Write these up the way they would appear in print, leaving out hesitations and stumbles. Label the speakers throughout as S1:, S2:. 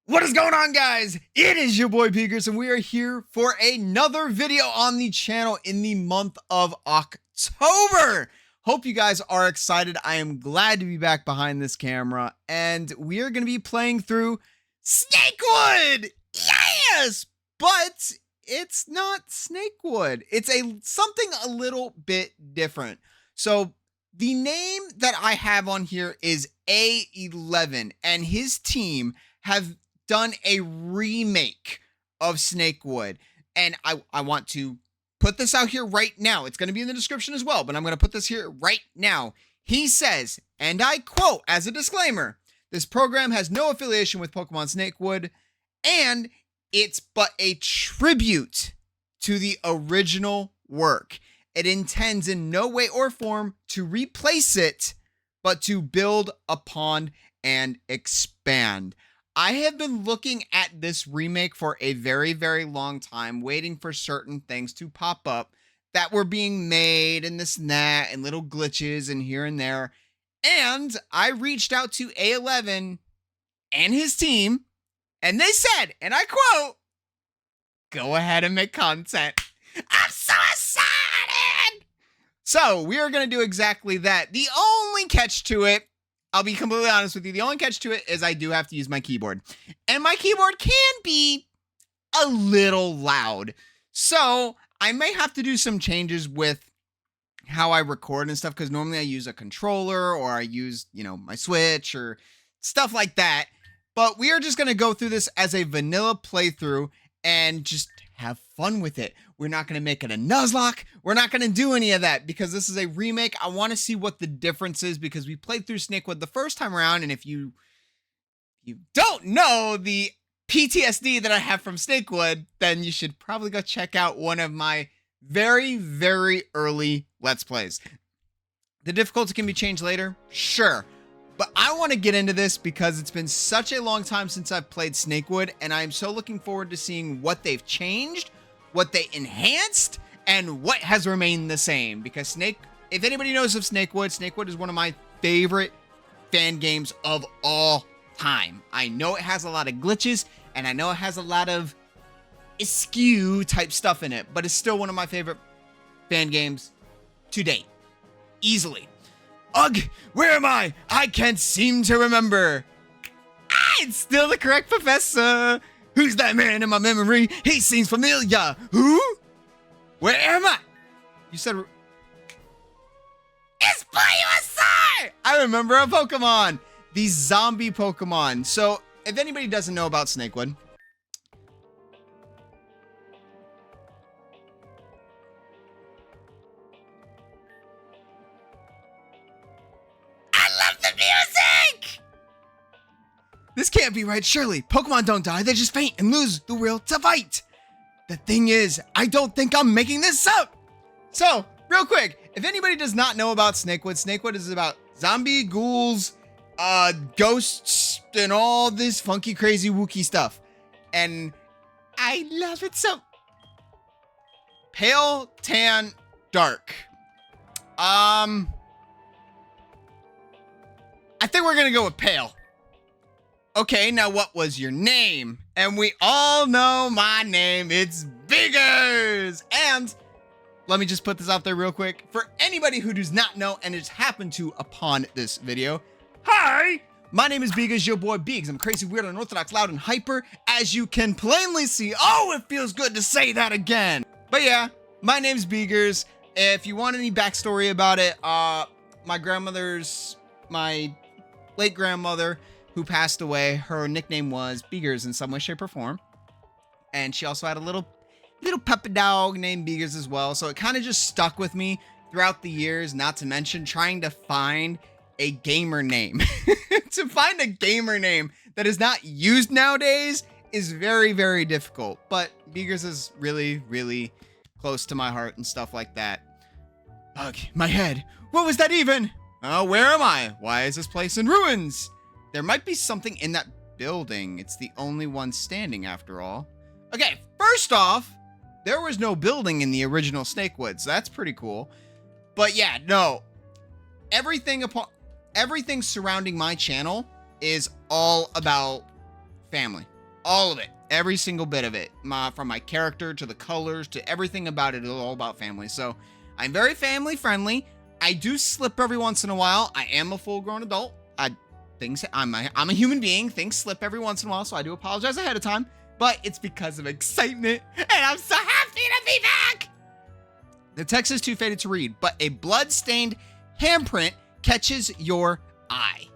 S1: What is going on, guys? It is your boy Beagers, and we are here for another video on the channel in the month of October. Hope you guys are excited. I am glad to be back behind this camera, and we are going to be playing through Snakewood. Yes, but it's not Snakewood. It's something a little bit different. So the name that I have on here is A11, and his team have done a remake of Snakewood, and I want to put this out here right now. It's going to be in the description as well, but I'm going to put this here right now. He says, and I quote as a disclaimer, "This program has no affiliation with Pokemon Snakewood, and it's but a tribute to the original work. It intends in no way or form to replace it, but to build upon and expand." I have been looking at this remake for a very, very long time, waiting for certain things to pop up that were being made and this and that and little glitches and here and there. And I reached out to A11 and his team, and they said, and I quote, "Go ahead and make content." I'm so excited! So we are going to do exactly that. The only catch to it, I'll be completely honest with you, the only catch to it is I do have to use my keyboard. And my keyboard can be a little loud. So I may have to do some changes with how I record and stuff, because normally I use a controller or I use, my Switch or stuff like that. But we are just going to go through this as a vanilla playthrough and just have fun with it. We're not going to make it a Nuzlocke. We're not going to do any of that because this is a remake. I want to see what the difference is because we played through Snakewood the first time around, and if you don't know the PTSD that I have from Snakewood, then you should probably go check out one of my very, very early Let's Plays. The difficulty can be changed later, sure. But I want to get into this because it's been such a long time since I've played Snakewood, and I'm so looking forward to seeing what they've changed, what they enhanced, and what has remained the same. Because if anybody knows of Snakewood, Snakewood is one of my favorite fan games of all time. I know it has a lot of glitches, and I know it has a lot of askew type stuff in it, but it's still one of my favorite fan games to date. Easily. Ugh, where am I? I can't seem to remember. It's still the correct professor. Who's that man in my memory? He seems familiar. Who? Where am I? You said... It's Bulbasaur! I remember a Pokemon. These zombie Pokemon. So, if anybody doesn't know about Snakewood... Music! This can't be right, surely. Pokemon don't die, they just faint and lose the will to fight. The thing is, I don't think I'm making this up. So, real quick, if anybody does not know about Snakewood, Snakewood is about zombie, ghouls, ghosts, and all this funky, crazy, wookie stuff. And I love it so. Pale, tan, dark. I think we're gonna go with pale. Okay, now what was your name? And we all know my name, it's Beagers! And let me just put this out there real quick. For anybody who does not know and has happened to upon this video, hi! My name is Beagers, your boy Beags. I'm crazy, weird, unorthodox, loud, and hyper, as you can plainly see. Oh, it feels good to say that again. But yeah, my name's Beagers. If you want any backstory about it, my late grandmother who passed away, her nickname was Beagers in some way, shape, or form. And she also had a little puppy dog named Beagers as well. So it kind of just stuck with me throughout the years, not to mention trying to find a gamer name. To find a gamer name that is not used nowadays is very, very difficult. But Beagers is really, really close to my heart and stuff like that. Ugh, my head. What was that even? Oh, where am I? Why is this place in ruins? There might be something in that building. It's the only one standing after all. Okay, first off, there was no building in the original Snakewood, so that's pretty cool. But yeah, no. Everything surrounding my channel is all about family. All of it. Every single bit of it. From my character to the colors to everything about it is all about family. So I'm very family friendly. I do slip every once in a while. I am a full-grown adult. I'm a human being. Things slip every once in a while, so I do apologize ahead of time. But it's because of excitement, and I'm so happy to be back! The text is too faded to read, but a blood-stained handprint catches your eye.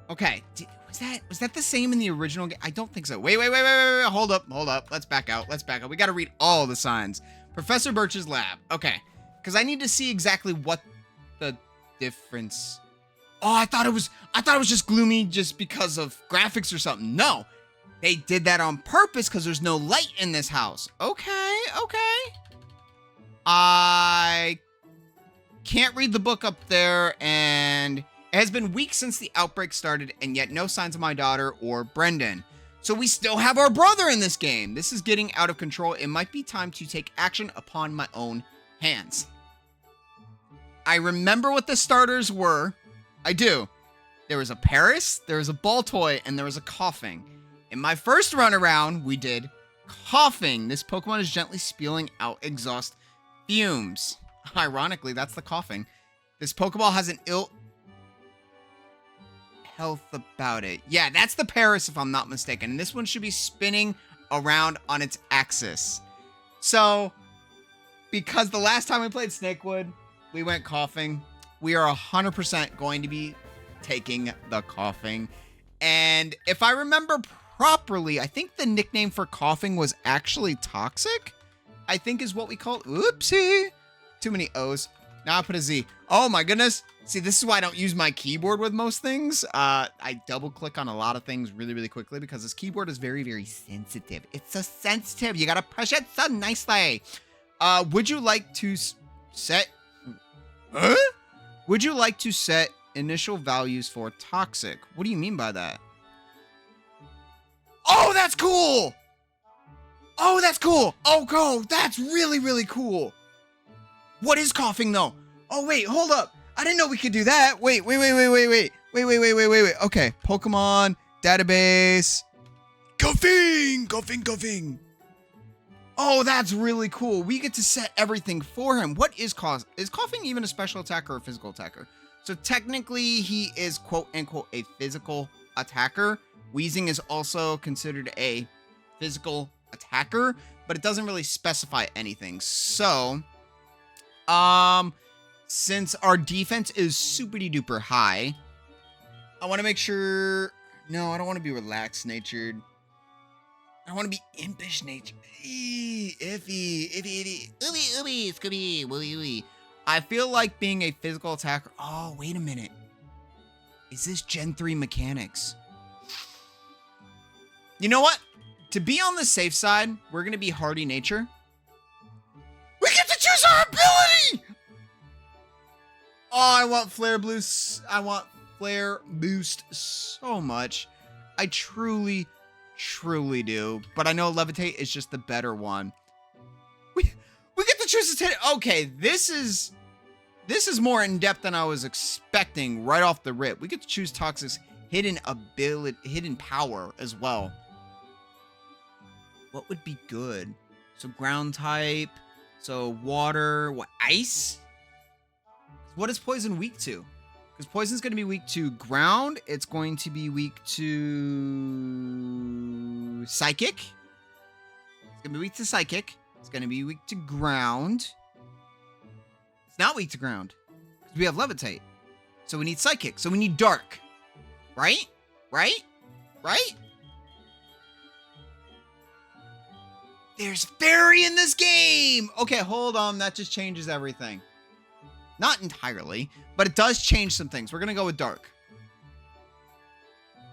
S1: Okay, was that the same in the original game? I don't think so. Wait. Hold up. Let's back out. We got to read all the signs. Professor Birch's lab. Okay, because I need to see exactly what the difference. Oh, I thought it was just gloomy just because of graphics or something. No, they did that on purpose because there's no light in this house. Okay. I can't read the book up there, and it has been weeks since the outbreak started, and yet no signs of my daughter or Brendan. So we still have our brother in this game. This is getting out of control. It might be time to take action upon my own hands. I remember what the starters were. I do. There was a Paris, there was a ball toy, and there was a coughing. In my first run around, we did coughing. This Pokemon is gently spewing out exhaust fumes. Ironically, that's the coughing. This Pokeball has an ill health about it. Yeah, that's the Paris if I'm not mistaken. And this one should be spinning around on its axis. So, because the last time we played Snakewood, we went coughing. We are 100% going to be taking the coughing. And if I remember properly, I think the nickname for coughing was actually toxic, I think is what we call it. Oopsie. Too many O's. Now I put a Z. Oh my goodness. See, this is why I don't use my keyboard with most things. I double click on a lot of things really quickly because this keyboard is very sensitive. It's so sensitive. You gotta push it so nicely. Would you like to set... Would you like to set initial values for toxic? What do you mean by that? Oh, that's cool! Oh, that's cool! Oh, go! That's really cool! What is coughing, though? Oh, wait, hold up. I didn't know we could do that. Wait. Okay, Pokemon, database. Coughing. Oh, that's really cool. We get to set everything for him. What is coughing? Is coughing even a special attacker or a physical attacker? So technically, he is quote-unquote a physical attacker. Wheezing is also considered a physical attacker, but it doesn't really specify anything. So... since our defense is super-duper high, I want to make sure... No, I don't want to be relaxed-natured. I want to be impish-natured. Iffy. Ooby, Scooby, wooey. I feel like being a physical attacker... Oh, wait a minute. Is this Gen 3 mechanics? You know what? To be on the safe side, we're going to be hardy nature. We get to choose our ability! Oh, I want Flare Boost. I want Flare Boost so much. I truly do. But I know Levitate is just the better one. We get to choose a... Okay, this is more in-depth than I was expecting right off the rip. We get to choose Toxic's hidden power as well. What would be good? So ground type... So water, what, ice? What is poison weak to? Because poison's going to be weak to ground. It's going to be weak to psychic. It's going to be weak to psychic. It's going to be weak to ground. It's not weak to ground. Because we have levitate. So we need psychic. So we need dark. Right? There's fairy in this game! Okay, hold on. That just changes everything. Not entirely, but it does change some things. We're gonna go with dark.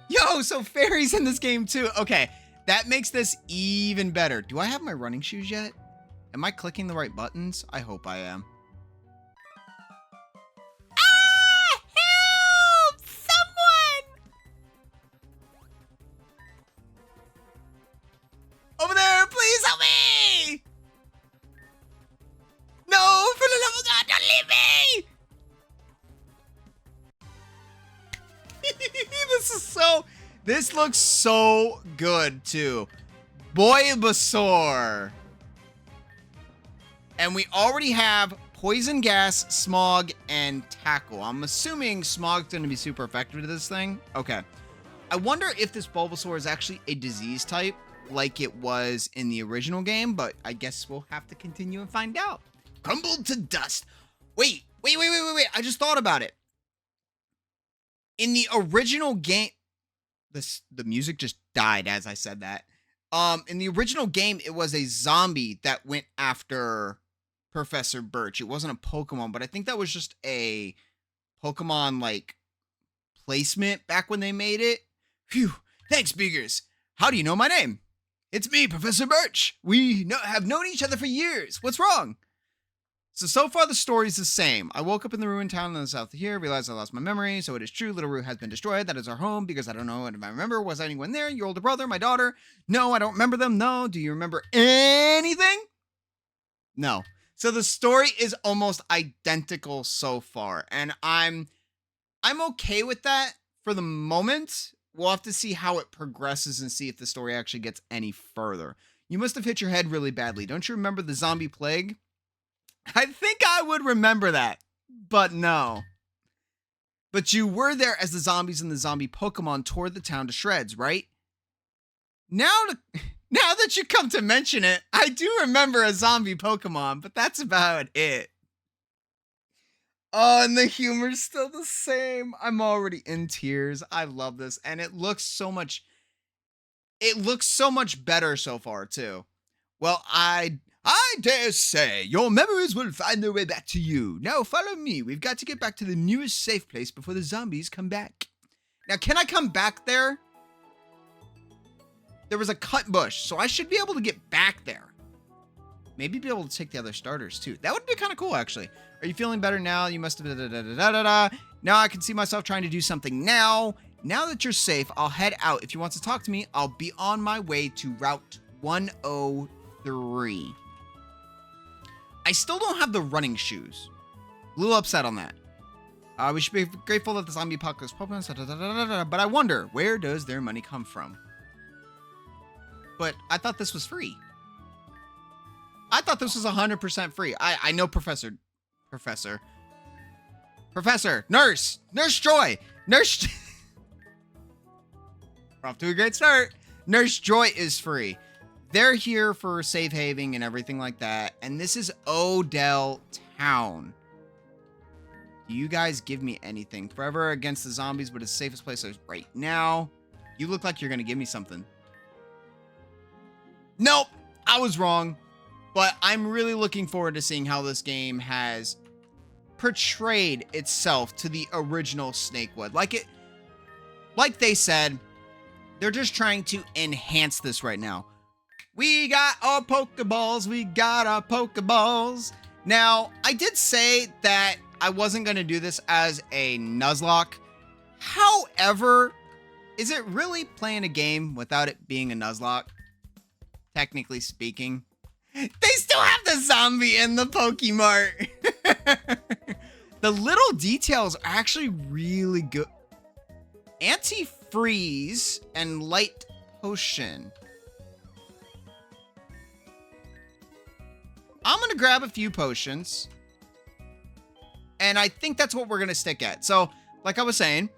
S1: Yo, so fairy's in this game too. Okay, that makes this even better. Do I have my running shoes yet? Am I clicking the right buttons? I hope I am. Ah! Help! Someone! Over there, please help me! No, for the love of God, don't leave me! This looks so good, too. Bulbasaur. And we already have Poison Gas, Smog, and Tackle. I'm assuming Smog's going to be super effective to this thing. Okay. I wonder if this Bulbasaur is actually a disease type like it was in the original game, but I guess we'll have to continue and find out. Crumbled to dust. Wait. I just thought about it. In the original game, the music just died as I said that. In the original game, it was a zombie that went after Professor Birch. It wasn't a Pokemon, but I think that was just a Pokemon, like, placement back when they made it. Phew. Thanks, Beagers. How do you know my name? It's me, Professor Birch. We have known each other for years. What's wrong? So far the story's the same. I woke up in the ruined town in the south of here, realized I lost my memory, so it is true, Little Roo has been destroyed. That is our home, because I don't know if I remember. Was anyone there? Your older brother, my daughter? No, I don't remember them. No. Do you remember anything? No. So the story is almost identical so far, and I'm okay with that for the moment. We'll have to see how it progresses and see if the story actually gets any further. You must have hit your head really badly. Don't you remember the zombie plague? I think I would remember that, but no. But you were there as the zombies and the zombie Pokemon tore the town to shreds, right? Now that you come to mention it, I do remember a zombie Pokemon, but that's about it. Oh, and the humor's still the same. I'm already in tears. I love this, and it looks so much better so far, too. Well, I dare say your memories will find their way back to you. Now follow me. We've got to get back to the newest safe place before the zombies come back. Now, can I come back there? There was a cut bush, so I should be able to get back there. Maybe be able to take the other starters, too. That would be kind of cool, actually. Are you feeling better now? You must have... Now I can see myself trying to do something now. Now that you're safe, I'll head out. If you want to talk to me, I'll be on my way to Route 103. I still don't have the running shoes. A little upset on that. We should be grateful that the zombie apocalypse Pokemon, but I wonder, where does their money come from? But I thought this was free. I thought this was 100% free. I know Professor, Nurse Joy, We're off to a great start. Nurse Joy is free. They're here for safe haven and everything like that. And this is Odell Town. Do you guys give me anything? Forever against the zombies, but it's the safest place is right now. You look like you're going to give me something. Nope, I was wrong. But I'm really looking forward to seeing how this game has portrayed itself to the original Snakewood. Like they said, they're just trying to enhance this right now. We got our Pokeballs. We got our Pokeballs. Now, I did say that I wasn't going to do this as a Nuzlocke. However, is it really playing a game without it being a Nuzlocke? Technically speaking. They still have the zombie in the Pokemart. The little details are actually really good. Anti-freeze and light potion. I'm going to grab a few potions. And I think that's what we're going to stick at. So, like I was saying,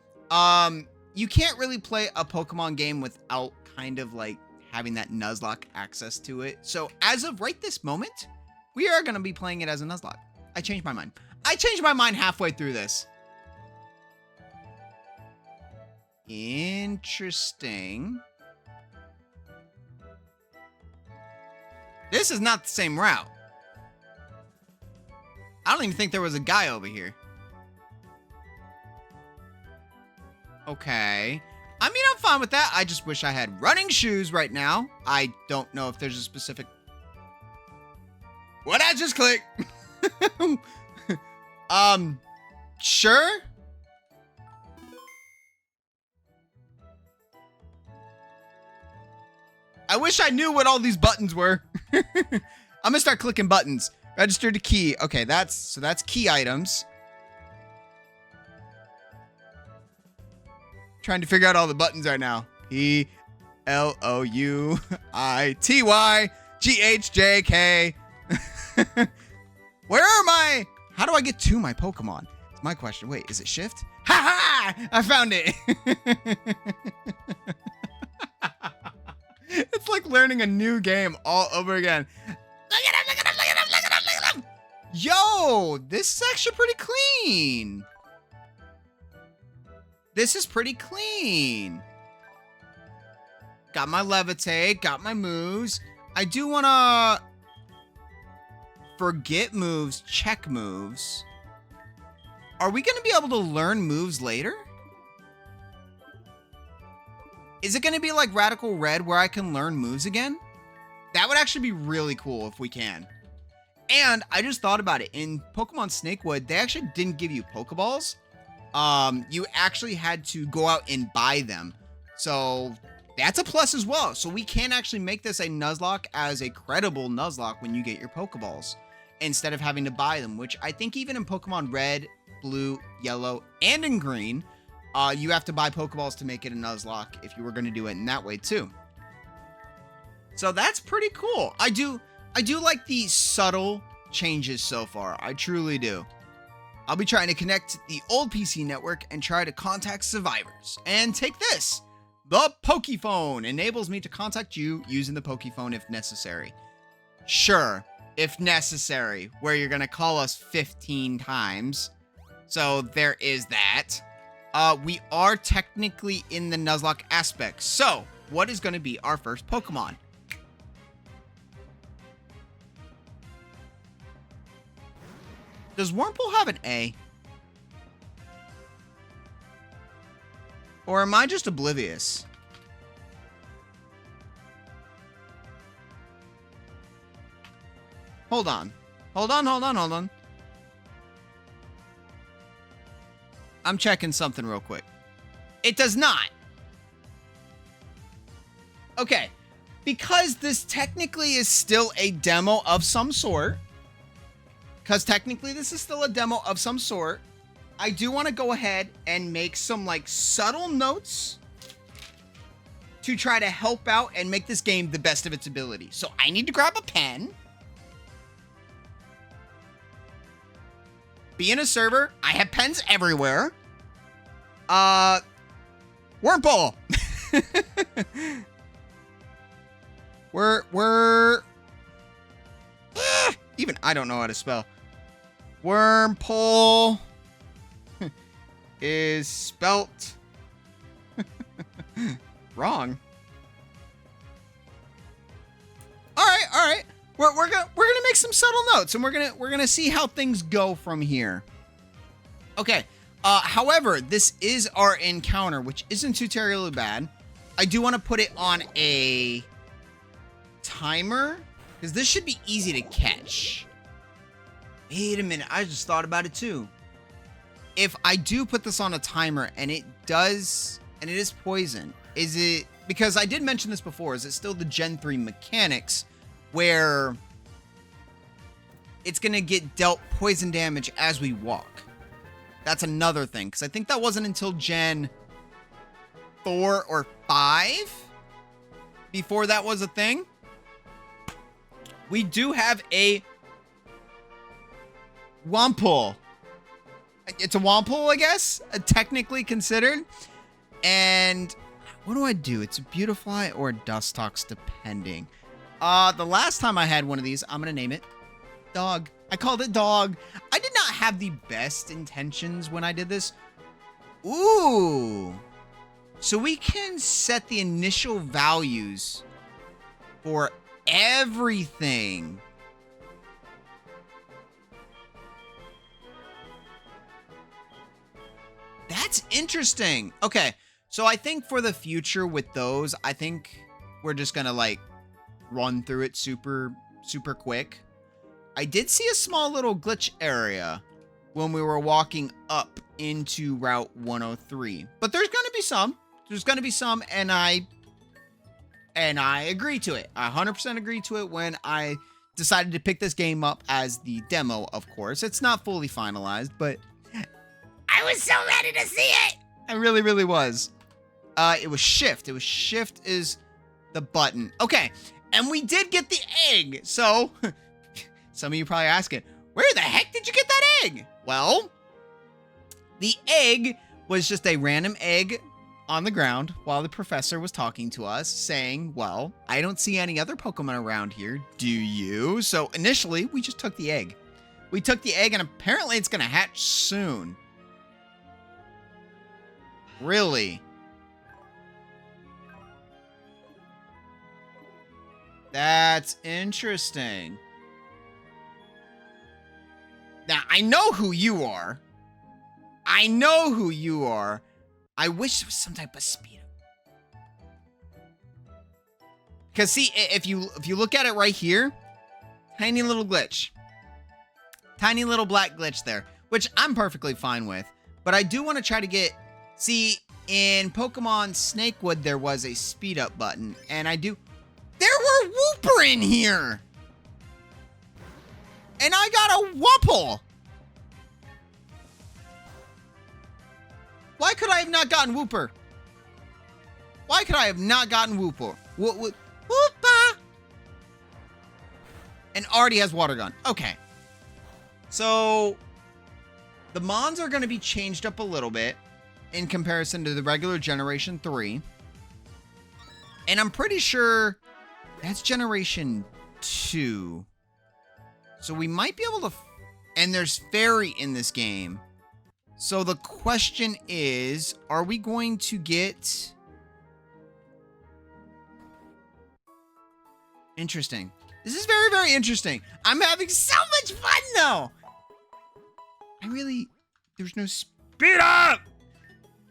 S1: you can't really play a Pokemon game without kind of like having that Nuzlocke access to it. So, as of right this moment, we are going to be playing it as a Nuzlocke. I changed my mind. I changed my mind halfway through this. Interesting. This is not the same route. I don't even think there was a guy over here. Okay. I mean, I'm fine with that. I just wish I had running shoes right now. I don't know if there's a specific... What'd I just click? Sure? I wish I knew what all these buttons were. I'm gonna start clicking buttons. Register to key. Okay, that's key items. Trying to figure out all the buttons right now. P-L-O-U-I-T-Y-G-H-J-K. Where are my... How do I get to my Pokemon? It's my question. Wait, is it shift? Ha ha! I found it. It's like learning a new game all over again. Look at him, look at him, look at him, look at him, look at him. Yo, this is actually pretty clean. This is pretty clean. Got my levitate, got my moves. I do want to forget moves, check moves. Are we going to be able to learn moves later? Is it going to be like Radical Red where I can learn moves again? That would actually be really cool if we can. And I just thought about it. In Pokemon Snakewood, they actually didn't give you Pokeballs. You actually had to go out and buy them. So that's a plus as well. So we can actually make this a Nuzlocke as a credible Nuzlocke when you get your Pokeballs, instead of having to buy them, which I think even in Pokemon Red, Blue, Yellow, and in Green, you have to buy Pokeballs to make it a Nuzlocke if you were going to do it in that way too. So that's pretty cool. I do like the subtle changes so far. I truly do. I'll be trying to connect the old PC network and try to contact survivors. And take this. The Pokephone enables me to contact you using the Pokephone if necessary. Sure, if necessary, where you're going to call us 15 times. So there is that. We are technically in the Nuzlocke aspect. So what is going to be our first Pokemon? Does Wurmple have an A? Or am I just oblivious? Hold on. Hold on. I'm checking something real quick. It does not. Okay. Because this technically is still a demo of some sort. I do want to go ahead and make some like subtle notes to try to help out and make this game the best of its ability. So I need to grab a pen. Being a server, I have pens everywhere. Wurmple. Even I don't know how to spell. Wurmple is spelt wrong. All right. We're gonna make some subtle notes, and we're gonna see how things go from here. Okay. However, this is our encounter, which isn't too terribly bad. I do want to put it on a timer, because this should be easy to catch. Wait a minute, I just thought about it too. If I do put this on a timer and it is poison, is it, because I did mention this before, is it still the Gen 3 mechanics where it's going to get dealt poison damage as we walk? That's another thing, because I think that wasn't until Gen 4 or 5 before that was a thing. We do have a Wurmple. It's a Wurmple, I guess, technically considered. And what do I do? It's a Beautifly or a Dustox, depending. The last time I had one of these, I'm going to name it Dog. I called it Dog. I did not have the best intentions when I did this. Ooh. So we can set the initial values for everything. That's interesting. Okay, so I think for the future with those, I think we're just gonna like run through it super quick. I did see a small little glitch area when we were walking up into Route 103, but there's gonna be some. And I agree to it. I 100% agree to it when I decided to pick this game up as the demo, of course. It's not fully finalized, but I was so ready to see it. I really was. It was shift. It was shift is the button. Okay. And we did get the egg. So some of you probably asking, where the heck did you get that egg? Well, the egg was just a random egg on the ground while the professor was talking to us saying, well, I don't see any other Pokemon around here. Do you? So initially we just took the egg. We took the egg and apparently it's going to hatch soon. Really? That's interesting. Now, I know who you are. I know who you are. I wish there was some type of speed up. Because see, if you look at it right here, tiny little glitch. Tiny little black glitch there, which I'm perfectly fine with. But I do want to try to get... See, in Pokemon Snakewood, there was a speed up button. And I do... There were Wooper in here! And I got a Wupple! Why could I have not gotten Wooper? Why could I have not gotten Wooper? Wooper! And already has Water Gun. Okay. So, the Mons are going to be changed up a little bit in comparison to the regular Generation 3. And I'm pretty sure that's Generation 2. So we might be able to... And there's Fairy in this game. So the question is, are we going to get... Interesting. This is very, very interesting. I'm having so much fun, though. There's no speed up.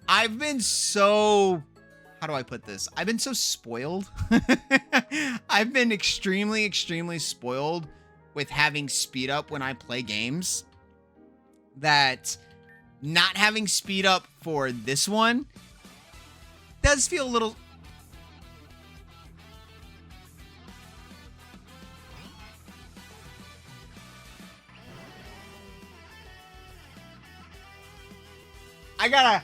S1: I've been so... How do I put this? I've been so spoiled. I've been extremely, extremely spoiled with having speed up when I play games, that not having speed up for this one does feel a little... I got a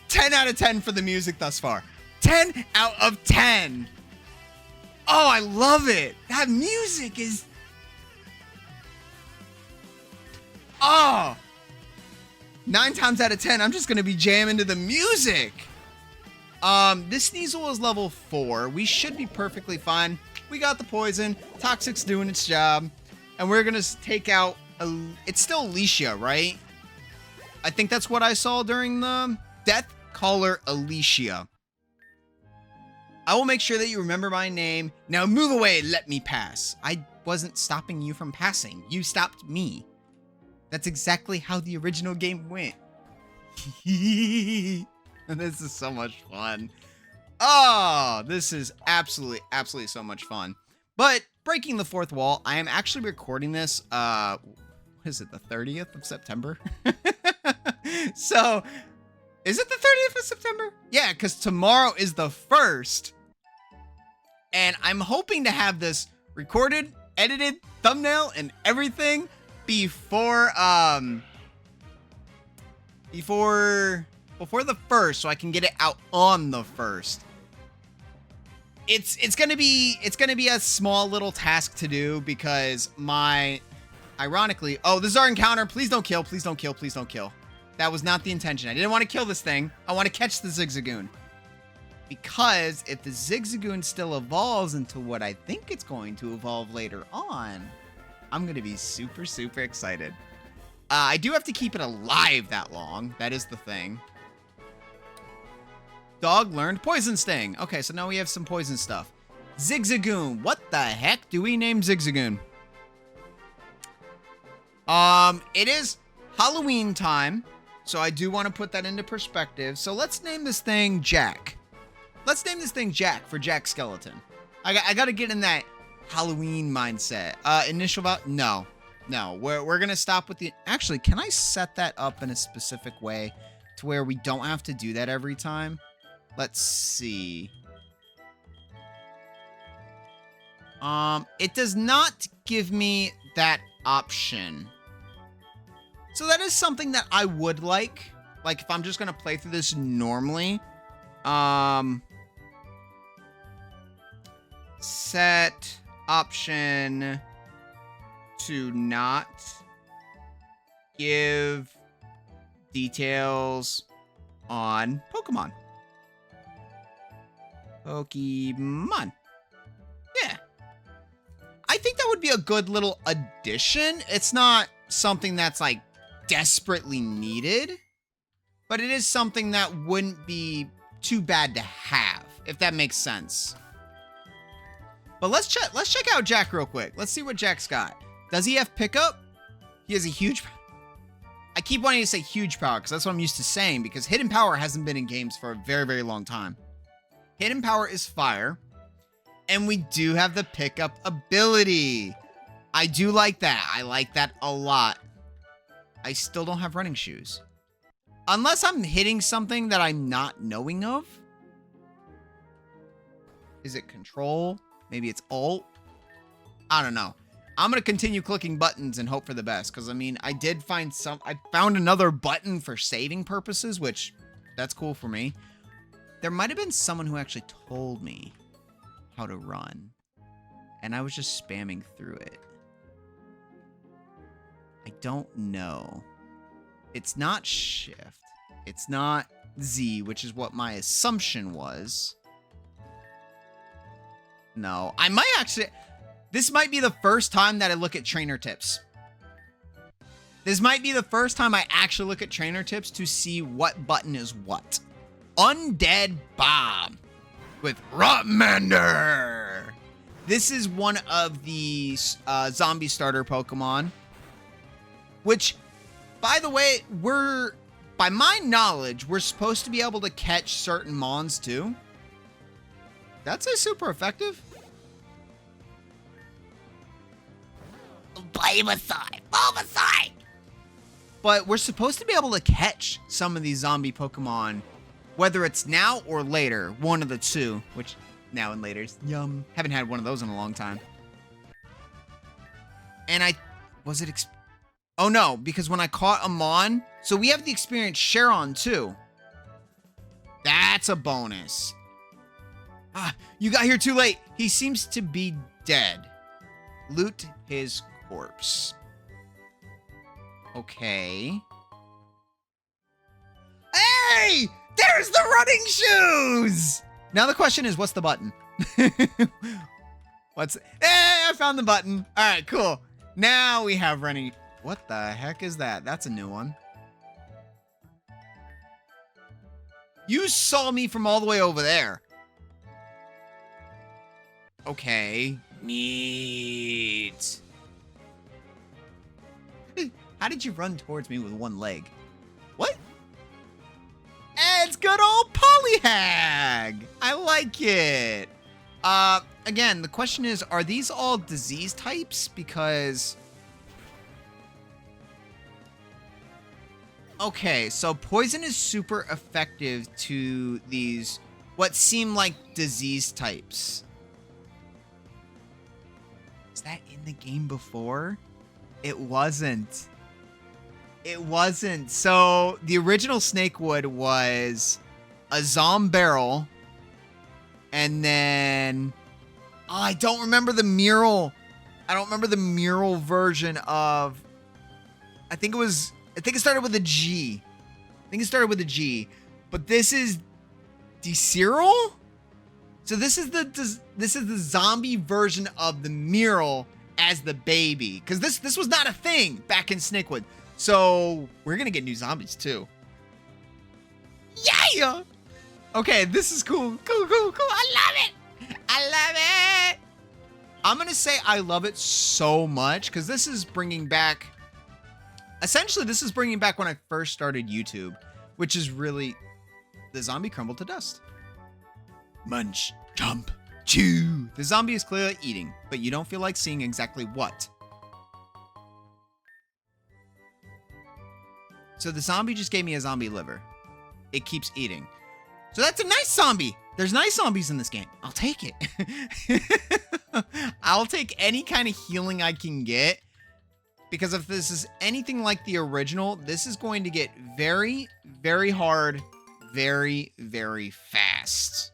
S1: 10 out of 10 for the music thus far. 10 out of 10. Oh, I love it. That music is... Oh, 9 times out of 10, I'm just going to be jamming to the music. This Sneasel is level 4. We should be perfectly fine. We got the poison. Toxic's doing its job. And we're going to take out... It's still Alicia, right? I think that's what I saw during the death. Caller Alicia. I will make sure that you remember my name. Now move away, let me pass. I wasn't stopping you from passing. You stopped me. That's exactly how the original game went. This is so much fun. Oh, this is absolutely, absolutely so much fun. But breaking the fourth wall, I am actually recording this, what is it, the 30th of September? So, is it the 30th of September? Yeah, because tomorrow is the 1st. And I'm hoping to have this recorded, edited, thumbnail, and everything before the 1st, so I can get it out on the 1st. It's gonna be a small little task to do because ironically, oh, this is our encounter. Please don't kill, please don't kill, please don't kill. That was not the intention. I didn't want to kill this thing. I want to catch the Zigzagoon. Because if the Zigzagoon still evolves into what I think it's going to evolve later on, I'm going to be super, super excited. I do have to keep it alive that long. That is the thing. Dog learned Poison Sting. Okay, so now we have some poison stuff. Zigzagoon. What the heck do we name Zigzagoon? It is Halloween time, so I do want to put that into perspective. So let's name this thing Jack. Let's name this thing Jack for Jack Skeleton. I got to get in that Halloween mindset. Initial value? No. No, we're going to stop with the... Actually, can I set that up in a specific way to where we don't have to do that every time? Let's see. It does not give me that option. So that is something that I would like. Like, if I'm just going to play through this normally, Set option to not give details on Pokemon. Pokemon. Yeah. I think that would be a good little addition. It's not something that's like desperately needed, but it is something that wouldn't be too bad to have, if that makes sense. But let's check out Jack real quick. Let's see what Jack's got. Does he have pickup? He has a huge... I keep wanting to say huge power because that's what I'm used to saying, because hidden power hasn't been in games for a very, very long time. Hidden power is fire. And we do have the pickup ability. I do like that. I like that a lot. I still don't have running shoes. Unless I'm hitting something that I'm not knowing of. Is it control? Maybe it's alt? I don't know. I'm going to continue clicking buttons and hope for the best. Because, I mean, I found another button for saving purposes, which that's cool for me. There might have been someone who actually told me how to run. And I was just spamming through it. I don't know. It's not shift. It's not Z, which is what my assumption was. No, I might actually... This might be the first time that I look at trainer tips. This might be the first time I actually look at trainer tips to see what button is what. Undead Bomb with Rotmander. This is one of the zombie starter Pokemon. Which, by the way, by my knowledge, we're supposed to be able to catch certain mons too. That's super effective. Bulbasaur! But we're supposed to be able to catch some of these zombie Pokemon, whether it's now or later, one of the two, which now and later's yum. Haven't had one of those in a long time. And oh no, because when I caught a Mon, so we have the experience Sharon too. That's a bonus. Ah, you got here too late. He seems to be dead. Loot his corpse. Okay. Hey! There's the running shoes! Now the question is, what's the button? I found the button. All right, cool. Now we have running. What the heck is that? That's a new one. You saw me from all the way over there. Okay. Neat. How did you run towards me with one leg? What? It's good old Polyhag. I like it. Again, the question is, are these all disease types? Because... Okay, so poison is super effective to these, what seem like disease types. Is that in the game before? It wasn't. It wasn't. So the original Snakewood was a Zombarrel, and then I don't remember the mural. I don't remember the mural version of. I think it started with a G. But this is Desiril? So this is the zombie version of the mural as the baby, because this was not a thing back in Snakewood. So we're gonna get new zombies too. Yeah. Okay, this is cool. Cool. I love it. I'm gonna say I love it so much because this is bringing back. Essentially, this is bringing back when I first started YouTube, which is really the zombie crumbled to dust. Munch, jump, chew. The zombie is clearly eating, but you don't feel like seeing exactly what. So the zombie just gave me a zombie liver. It keeps eating. So that's a nice zombie. There's nice zombies in this game. I'll take it. I'll take any kind of healing I can get. Because if this is anything like the original, this is going to get very, very hard, very, very fast.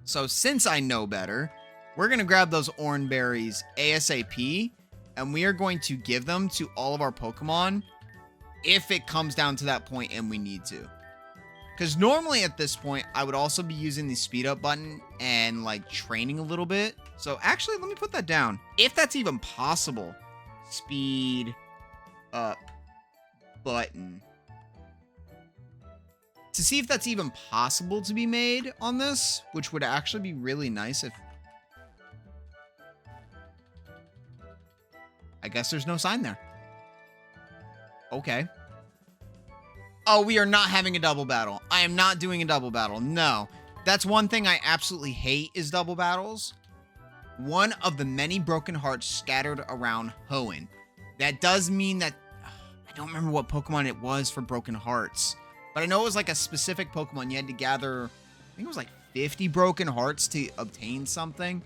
S1: So since I know better, we're going to grab those orange berries ASAP, and we are going to give them to all of our Pokemon if it comes down to that point and we need to. Because normally at this point, I would also be using the speed up button and like training a little bit. So actually, let me put that down. If that's even possible. Speed up button. To see if that's even possible to be made on this, which would actually be really nice if... I guess there's no sign there. Okay. Oh, we are not having a double battle. I am not doing a double battle. No. That's one thing I absolutely hate is double battles. One of the many broken hearts scattered around Hoenn. That does mean that... I don't remember what Pokemon it was for broken hearts. But I know it was like a specific Pokemon. You had to gather... I think it was like 50 broken hearts to obtain something.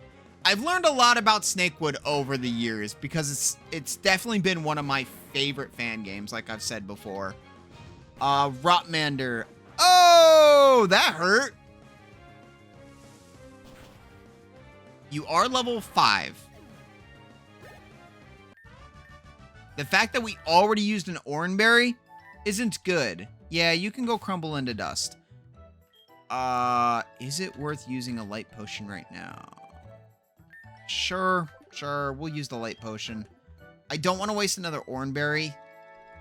S1: I've learned a lot about Snakewood over the years because it's definitely been one of my favorite fan games, like I've said before. Rotmander. Oh, that hurt. You are level 5. The fact that we already used an Oranberry isn't good. Yeah, you can go crumble into dust. Is it worth using a light potion right now? Sure, we'll use the light potion. I don't want to waste another Oranberry.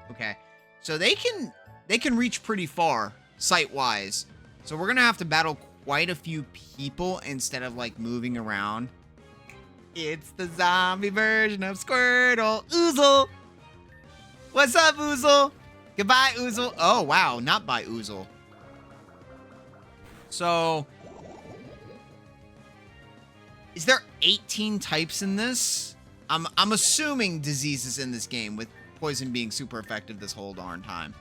S1: Okay, so they can reach pretty far, sight-wise. So we're going to have to battle quite a few people instead of, like, moving around. It's the zombie version of Squirtle. Oozle! What's up, Oozle? Goodbye, Oozle. Oh, wow, not by Oozle. So... is there 18 types in this? I'm assuming disease is in this game, with poison being super effective this whole darn time.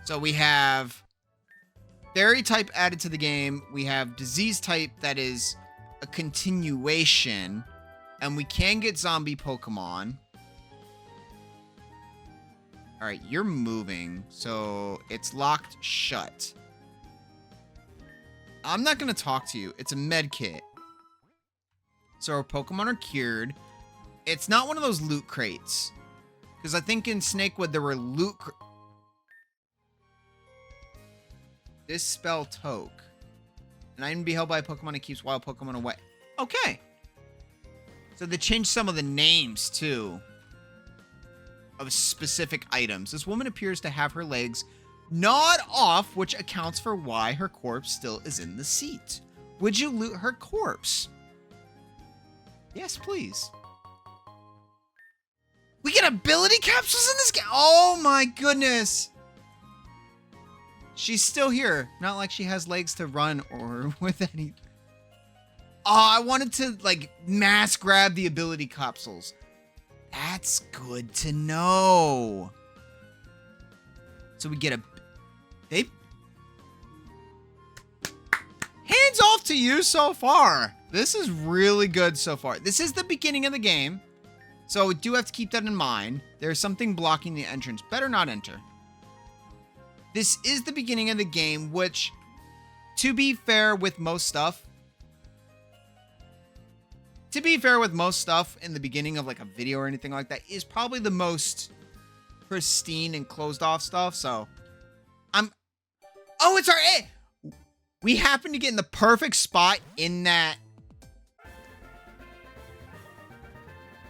S1: So we have fairy type added to the game. We have disease type that is a continuation. And we can get zombie Pokemon. Alright, you're moving. So it's locked shut. I'm not going to talk to you. It's a med kit. So our Pokemon are cured. It's not one of those loot crates. Because I think in Snakewood there were loot crates. This spell Toke. An item be held by a Pokemon that keeps wild Pokemon away. Okay. So they changed some of the names, too, of specific items. This woman appears to have her legs gnawed off, which accounts for why her corpse still is in the seat. Would you loot her corpse? Yes, please. We get ability capsules in this game? Oh, my goodness. She's still here. Not like she has legs to run or with any... Oh, I wanted to, like, mass grab the ability capsules. That's good to know. So we get a... They... Hands off to you so far. This is really good so far. This is the beginning of the game. So we do have to keep that in mind. There's something blocking the entrance. Better not enter. This is the beginning of the game, which, to be fair with most stuff, in the beginning of like a video or anything like that, is probably the most pristine and closed off stuff. So oh, it's our we happen to get in the perfect spot in that.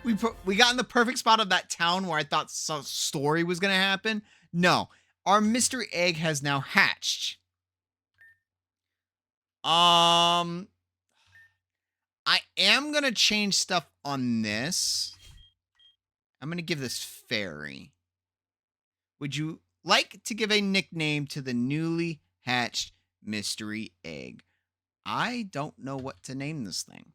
S1: We got in the perfect spot of that town where I thought some story was going to happen. No, our mystery egg has now hatched. I am going to change stuff on this. I'm going to give this fairy. Would you like to give a nickname to the newly hatched mystery egg? I don't know what to name this thing.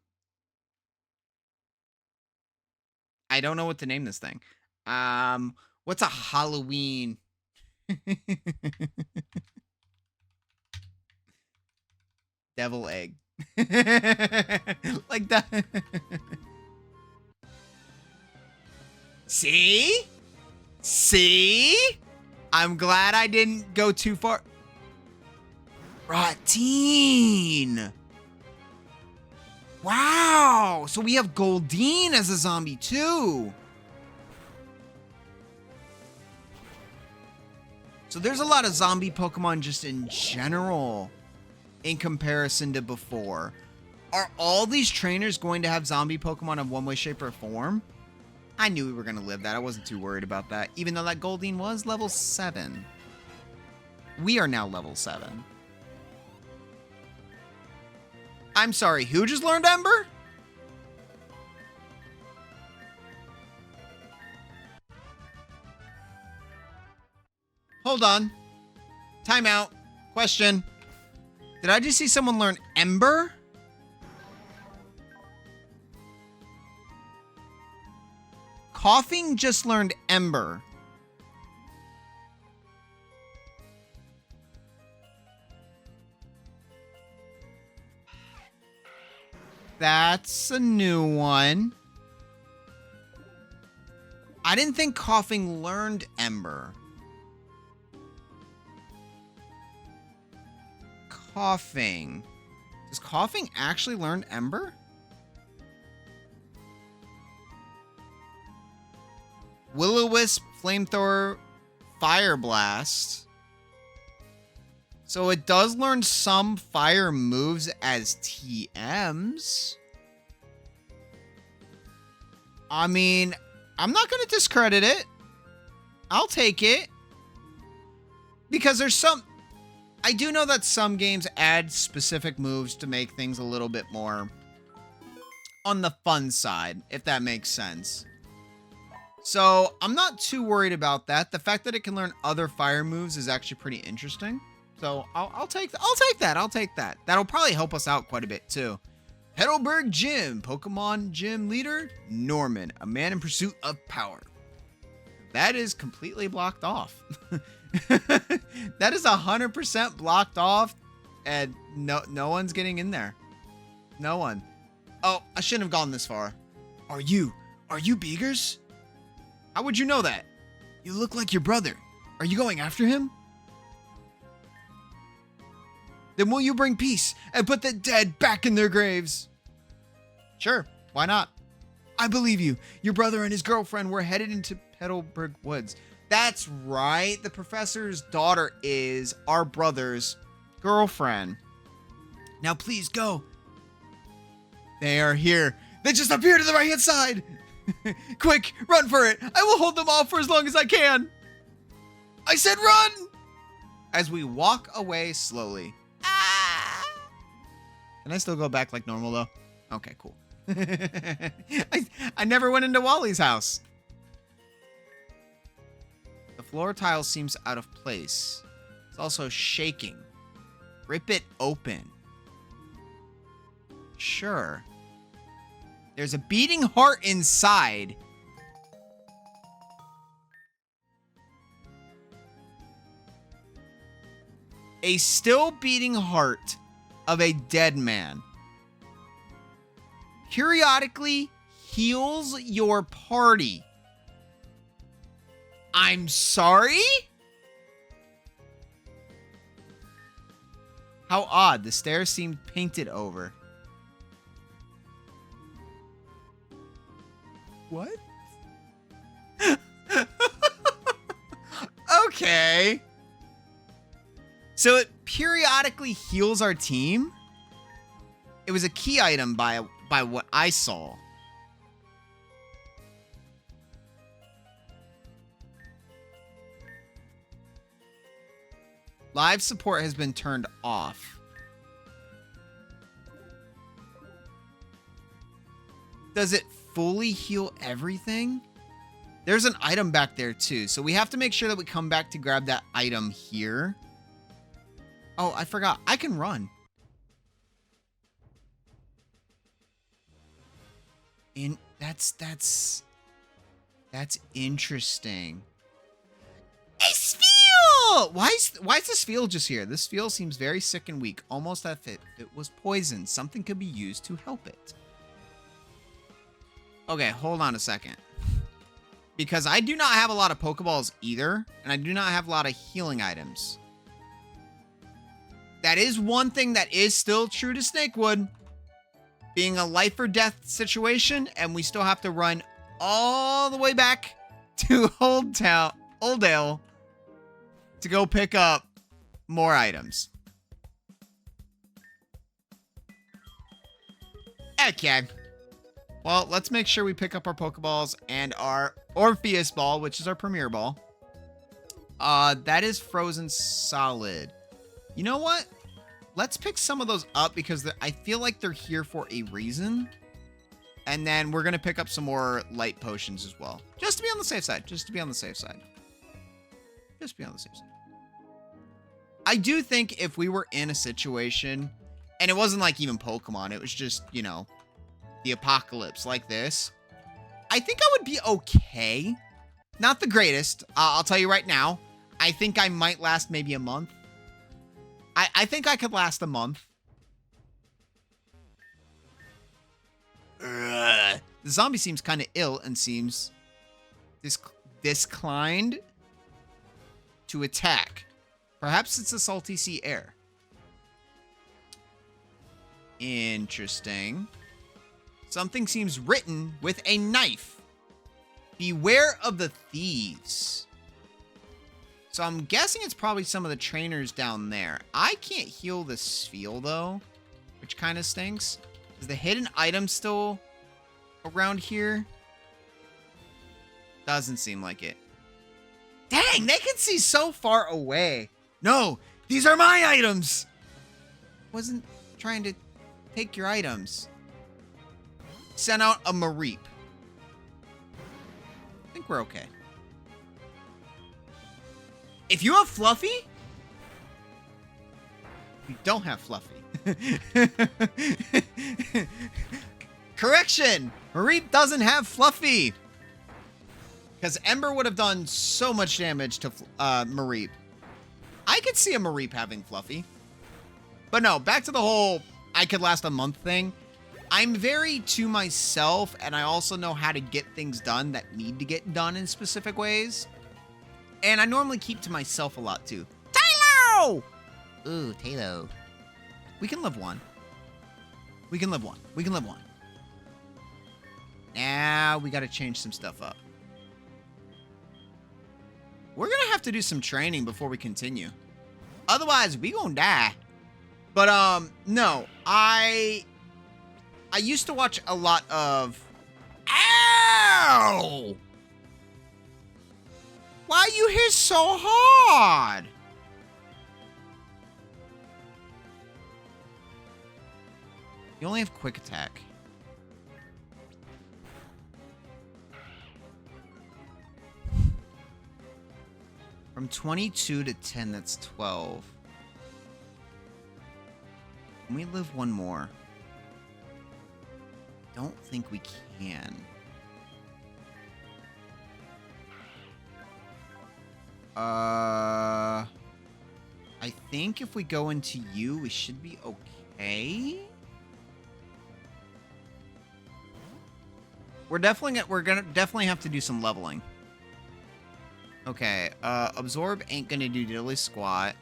S1: What's a Halloween? Devil egg. Like that. See? I'm glad I didn't go too far. Rotine. Wow. So we have Goldeen as a zombie too. So there's a lot of zombie Pokemon just in general in comparison to before. Are all these trainers going to have zombie Pokemon in one way, shape, or form? I knew we were going to live that. I wasn't too worried about that. Even though that Goldeen was level 7. We are now level 7. I'm sorry, who just learned Ember? Hold on. Time out. Question. Did I just see someone learn Ember? Coughing just learned Ember. That's a new one. I didn't think Coughing learned Ember. Coughing. Does Coughing actually learn Ember? Will-O-Wisp, Flamethrower, Fire Blast. So it does learn some fire moves as TMs. I mean, I'm not going to discredit it. I'll take it. Because there's some... I do know that some games add specific moves to make things a little bit more on the fun side, if that makes sense. So I'm not too worried about that. The fact that it can learn other fire moves is actually pretty interesting. So I'll take that. That'll probably help us out quite a bit too. Heidelberg Gym, Pokemon Gym leader, Norman, a man in pursuit of power. That is completely blocked off. That is 100% blocked off, and no one's getting in there. No one. Oh, I shouldn't have gone this far. Are you Beagers? How would you know that? You look like your brother. Are you going after him? Then will you bring peace and put the dead back in their graves? Sure, why not? I believe you. Your brother and his girlfriend were headed into Heidelberg Woods. That's right. The professor's daughter is our brother's girlfriend. Now please go. They are here. They just appeared to the right-hand side. Quick, run for it. I will hold them off for as long as I can. I said run! As we walk away slowly. Ah! Can I still go back like normal though? Okay, cool. I never went into Wally's house. The floor tile seems out of place. It's also shaking. Rip it open. Sure. There's a beating heart inside. A still beating heart of a dead man. Periodically heals your party. I'm sorry? How odd. The stairs seemed painted over. What? Okay. So it periodically heals our team? It was a key item by what I saw. Live support has been turned off. Does it fully heal everything? There's an item back there too, so we have to make sure that we come back to grab that item here. Oh, I forgot. I can run. That's interesting. A Spheal! Why is the Spheal just here? This Spheal seems very sick and weak, almost as if it was poisoned. Something could be used to help it. Okay, hold on a second. Because I do not have a lot of Pokeballs either, and I do not have a lot of healing items. That is one thing that is still true to Snakewood. Being a life or death situation, and we still have to run all the way back to Oldale to go pick up more items. Okay. Well, let's make sure we pick up our Pokeballs and our Orpheus Ball, which is our Premier Ball. That is frozen solid. You know what? Let's pick some of those up because I feel like they're here for a reason. And then we're going to pick up some more light potions as well. Just to be on the safe side. Just to be on the safe side. Just be on the safe side. I do think if we were in a situation, and it wasn't like even Pokemon, it was just, you know, the apocalypse like this, I think I would be okay. Not the greatest. I'll tell you right now. I think I might last maybe a month. I think I could last a month. The zombie seems kind of ill and seems disinclined to attack. Perhaps it's the salty sea air. Interesting. Something seems written with a knife. Beware of the thieves. So I'm guessing it's probably some of the trainers down there. I can't heal this Spheal, though, which kind of stinks. Is the hidden item still around here? Doesn't seem like it. Dang, they can see so far away. No, these are my items. Wasn't trying to take your items. Sent out a Mareep. I think we're okay. If you have Fluffy, you don't have Fluffy. Correction! Mareep doesn't have Fluffy. Because Ember would have done so much damage to Mareep. I could see a Mareep having Fluffy. But no, back to the whole I could last a month thing. I'm very to myself, and I also know how to get things done that need to get done in specific ways. And I normally keep to myself a lot, too. Tailo! Ooh, Tailo. We can live one. We can live one. We can live one. Now we got to change some stuff up. We're going to have to do some training before we continue. Otherwise, we gonna die. But, no. I used to watch a lot of... Ow! Why you hit so hard? You only have quick attack. From 22 to 10, that's 12. Can we live one more? Don't think we can. I think if we go into you, we should be okay. We're gonna definitely have to do some leveling. Okay, absorb ain't gonna do diddly squat,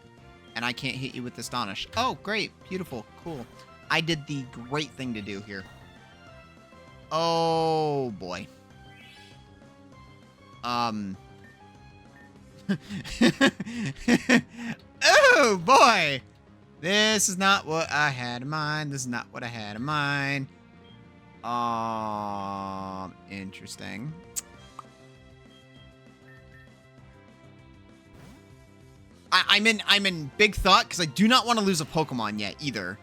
S1: and I can't hit you with astonish. Oh, great, beautiful, cool. I did the great thing to do here. Oh boy. Oh boy, this is not what I had in mind. This is not what I had in mind. Interesting. I'm in big thought because I do not want to lose a Pokemon yet either.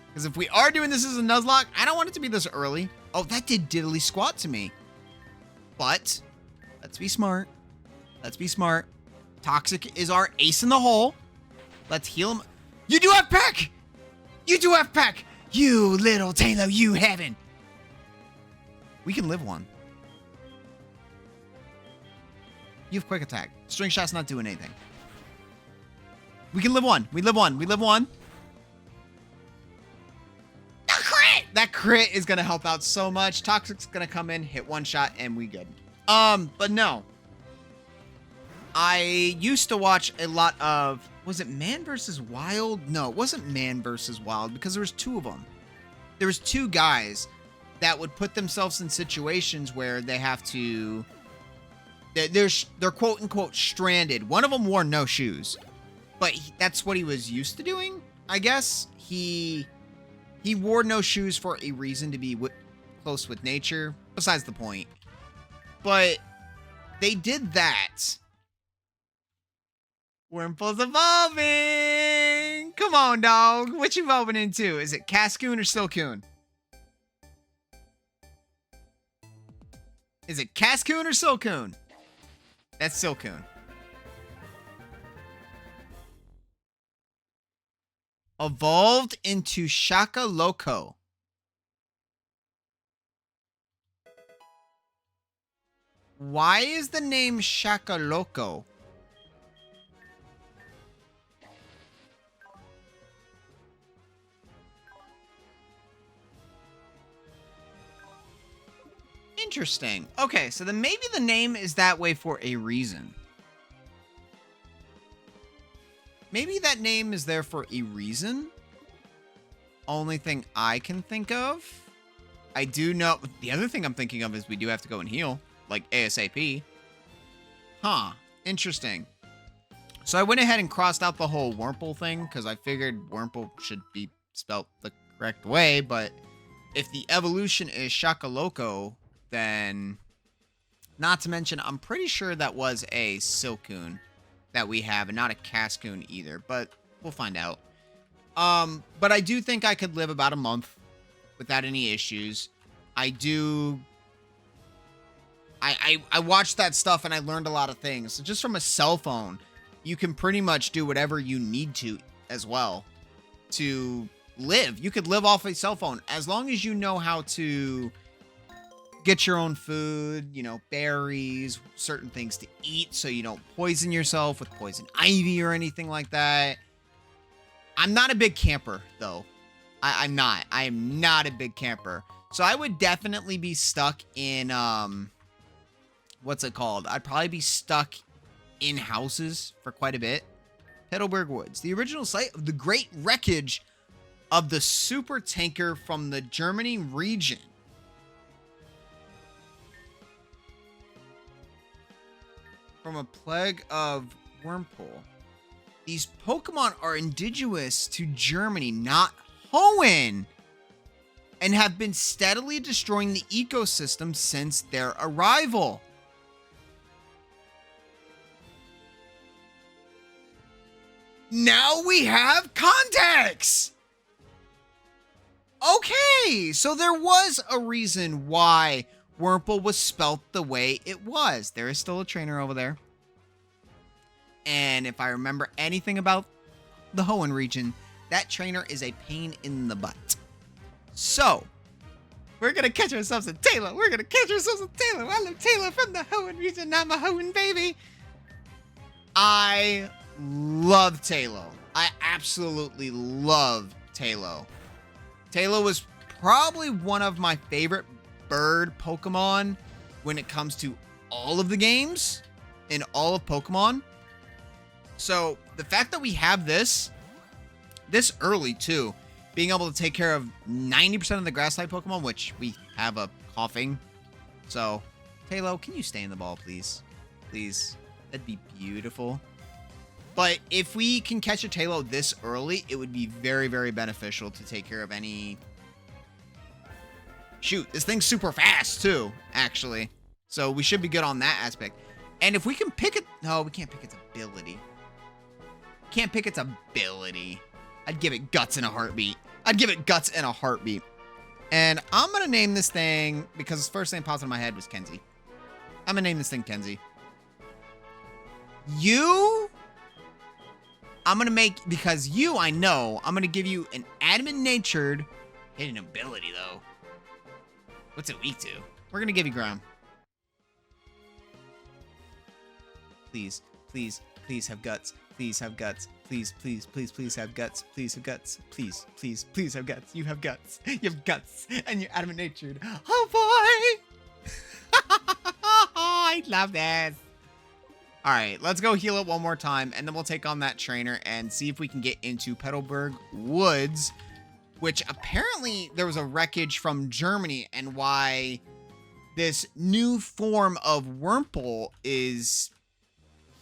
S1: Because if we are doing this as a Nuzlocke, I don't want it to be this early. Oh, that did diddly squat to me. But let's be smart. Let's be smart. Toxic is our ace in the hole. Let's heal him. You do have Peck! You do have Peck! You little Taylor, you haven't. We can live one. You have quick attack. String shot's not doing anything. We can live one. We live one. We live one. The crit! That crit is going to help out so much. Toxic's going to come in, hit one shot, and we good. But no. I used to watch a lot of, was it Man vs. Wild? No, it wasn't Man vs. Wild because there was two of them. There was two guys that would put themselves in situations where they have to, they're quote unquote stranded. One of them wore no shoes, but that's what he was used to doing. I guess he wore no shoes for a reason, to be close with nature. Besides the point, but they did that. Wurmple's evolving. Come on, dog. What you evolving into? Is it Cascoon or Silcoon? Is it Cascoon or Silcoon? That's Silcoon. Evolved into Shaka Loco. Why is the name Shaka Loco? Interesting. Okay, so then maybe the name is that way for a reason. Maybe that name is there for a reason. Only thing I can think of. I do know, the other thing I'm thinking of is we do have to go and heal, like ASAP. Huh, interesting. So I went ahead and crossed out the whole Wurmple thing, because I figured Wurmple should be spelt the correct way, but if the evolution is Shaka Loco, then, not to mention, I'm pretty sure that was a Silcoon that we have, and not a Cascoon either, but we'll find out. But I do think I could live about a month without any issues. I watched that stuff and I learned a lot of things. So just from a cell phone, you can pretty much do whatever you need to as well to live. You could live off a cell phone as long as you know how to get your own food, you know, berries, certain things to eat so you don't poison yourself with poison ivy or anything like that. I'm not a big camper, though. I'm not. I am not a big camper. So I would definitely be stuck in, what's it called? I'd probably be stuck in houses for quite a bit. Heidelberg Woods, the original site of the great wreckage of the super tanker from the Germany region. From a plague of Wurmple. These Pokemon are indigenous to Germany, not Hoenn, and have been steadily destroying the ecosystem since their arrival. Now we have context! Okay, so there was a reason why Wurmple was spelt the way it was. There is still a trainer over there. And if I remember anything about the Hoenn region, that trainer is a pain in the butt. So, we're going to catch ourselves a Taylor. We're going to catch ourselves a Taylor. I love Taylor from the Hoenn region. I'm a Hoenn baby. I love Taylor. I absolutely love Taylor. Taylor was probably one of my favorite bird Pokemon when it comes to all of the games in all of Pokemon. So the fact that we have this early too, being able to take care of 90% of the grass type Pokemon, which we have a coughing. So Taylor, can you stay in the ball, please? Please. That'd be beautiful. But if we can catch a Taylor this early, it would be very, very beneficial to take care of any... Shoot, this thing's super fast, too, actually. So we should be good on that aspect. And if we can pick it... No, we can't pick its ability. Can't pick its ability. I'd give it guts in a heartbeat. I'd give it guts in a heartbeat. And I'm going to name this thing, because the first name popped into my head was Kenzie. I'm going to name this thing Kenzie. You... I'm going to make... Because you, I know, I'm going to give you an adamant-natured hidden ability, though. What's it weak to? We're going to give you ground. Please, please, please have guts. Please have guts. Please, please, please, please have guts. Please have guts. Please, please, please have guts. You have guts. You have guts. And you're adamant-natured. Oh, boy! I love this. All right, let's go heal it one more time, and then we'll take on that trainer and see if we can get into Petalburg Woods, which apparently there was a wreckage from Germany, and why this new form of Wurmple is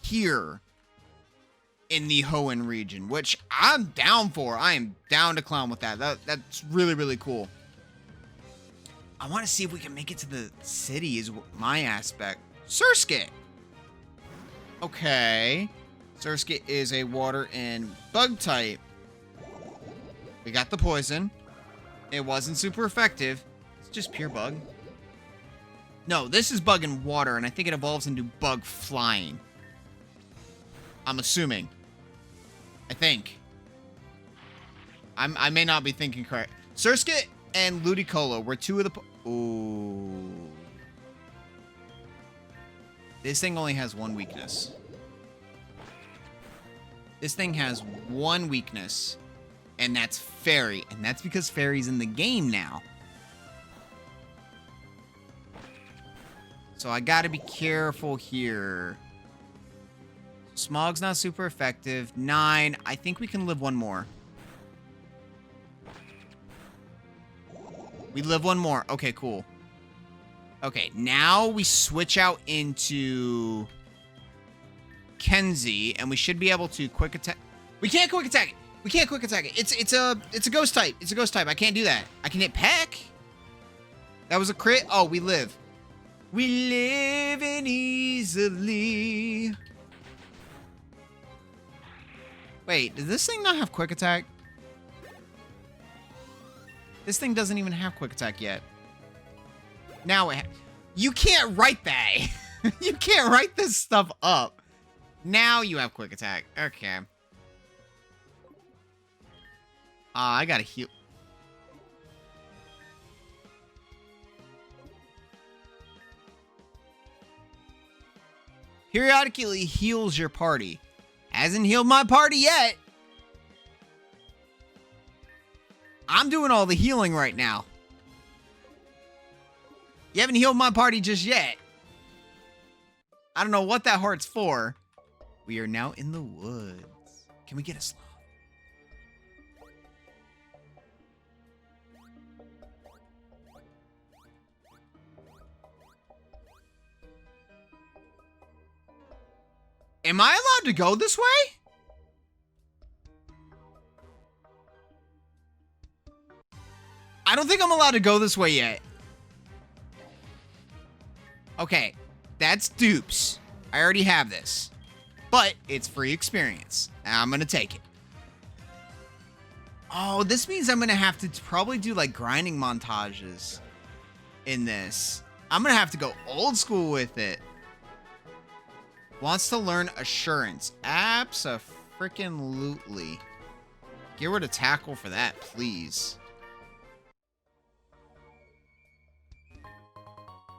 S1: here in the Hoenn region, which I'm down for. I am down to clown with that. That's really, really cool. I want to see if we can make it to the city is my aspect. Surskit. Okay. Surskit is a water and bug type. We got the poison. It wasn't super effective. It's just pure bug. No, this is bug and water, and I think it evolves into bug flying. I'm assuming. I think. I may not be thinking correct. Surskit and Ludicolo were two of the... Ooh. This thing only has one weakness. This thing has one weakness, and that's Fairy. And that's because Fairy's in the game now. So I gotta be careful here. Smog's not super effective. 9. I think we can live one more. We live one more. Okay, cool. Okay, now we switch out into Kenzie, and we should be able to quick attack. We can't quick attack it. We can't quick attack it. It's a ghost type. It's a ghost type. I can't do that. I can hit Peck. That was a crit. Oh, we live. We live in easily. Wait, does this thing not have quick attack? This thing doesn't even have quick attack yet. Now you can't write that. You can't write this stuff up. Now you have quick attack. Okay. I gotta heal. Periodically heals your party. Hasn't healed my party yet. I'm doing all the healing right now. You haven't healed my party just yet. I don't know what that heart's for. We are now in the woods. Can we get a sloth? Am I allowed to go this way? I don't think I'm allowed to go this way yet. Okay, that's dupes. I already have this. But it's free experience. I'm gonna take it. Oh, this means I'm gonna have to probably do like grinding montages in this. I'm gonna have to go old school with it. Wants to learn assurance. Abso-freaking-lutely. Get rid of tackle for that, please.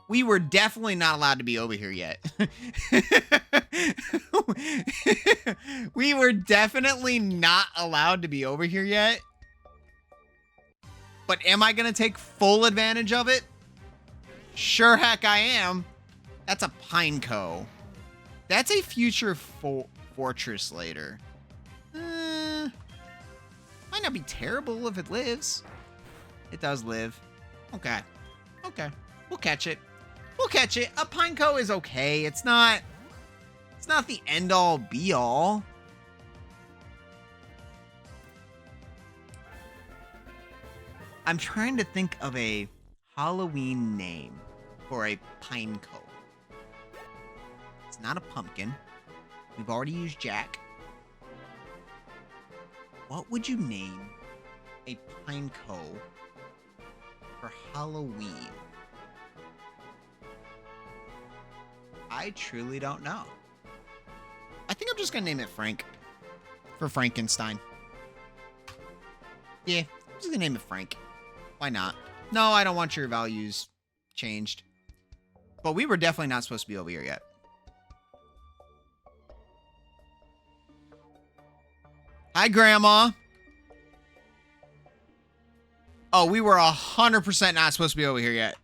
S1: We were definitely not allowed to be over here yet. We were definitely not allowed to be over here yet. But am I going to take full advantage of it? Sure heck I am. That's a Pineco. That's a future fortress later. Might not be terrible if it lives. It does live. Okay. Okay. We'll catch it. We'll catch it. A Pineco is okay. It's not the end-all, be-all. I'm trying to think of a Halloween name for a Pineco. It's not a pumpkin. We've already used Jack. What would you name a Pineco for Halloween? I truly don't know. I think I'm just gonna name it Frank. For Frankenstein. Yeah, I'm just gonna name it Frank. Why not? No, I don't want your values changed. But we were definitely not supposed to be over here yet. Hi, Grandma. Oh, we were 100% not supposed to be over here yet.